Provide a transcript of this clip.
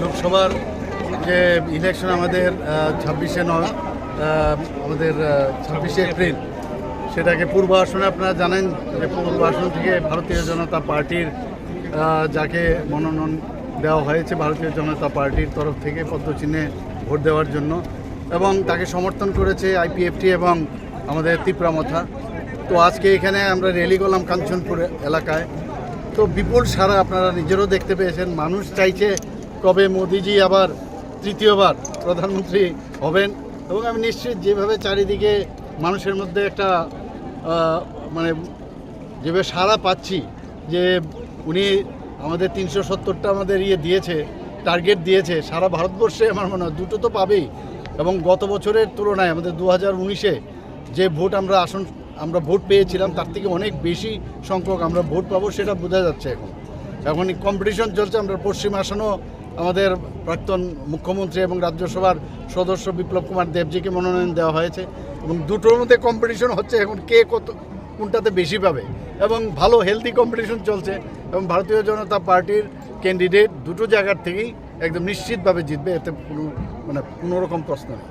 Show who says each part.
Speaker 1: লোকসভার যে ইলেকশন আমাদের 26শে এপ্রিল, সেটাকে পূর্ব আসনে আপনারা জানেন যে পূর্ব আসন থেকে ভারতীয় জনতা পার্টির যাকে মনোনয়ন দেওয়া হয়েছে ভারতীয় জনতা পার্টির তরফ থেকে পদ্মচিহ্নে ভোট দেওয়ার জন্য, এবং তাকে সমর্থন করেছে আইপিএফটি এবং আমাদের তীব্রামথা। তো আজকে এখানে আমরা র্যালি করলাম কাঞ্চনপুর এলাকায়। তো বিপুল সারা আপনারা নিজেরও দেখতে পেয়েছেন। মানুষ চাইছে কবে মোদিজি আবার তৃতীয়বার প্রধানমন্ত্রী হবেন, এবং আমি নিশ্চিত যেভাবে চারিদিকে মানুষের মধ্যে একটা মানে যেভাবে সারা পাচ্ছি যে উনি আমাদের 370টা আমাদের দিয়েছে, টার্গেট দিয়েছে সারা ভারতবর্ষে, আমার মনে হয় দুটো তো পাবেই। এবং গত বছরের তুলনায় আমাদের 2019-এ যে ভোট আমরা ভোট পেয়েছিলাম তার থেকে অনেক বেশি সংখ্যক আমরা ভোট পাবো, সেটা বোঝা যাচ্ছে। এখন কম্পিটিশন চলছে। আমরা পশ্চিম আসনেও আমাদের প্রাক্তন মুখ্যমন্ত্রী এবং রাজ্যসভার সদস্য বিপ্লব কুমার দেবজিকে মনোনয়ন দেওয়া হয়েছে, এবং দুটোর মধ্যে কম্পিটিশন হচ্ছে এখন কে কোনটাতে বেশি পাবে, এবং ভালো হেলদি কম্পিটিশন চলছে। এবং ভারতীয় জনতা পার্টির ক্যান্ডিডেট দুটো জায়গার থেকেই একদম নিশ্চিতভাবে জিতবে, এতে কোনো রকম প্রশ্ন নেই।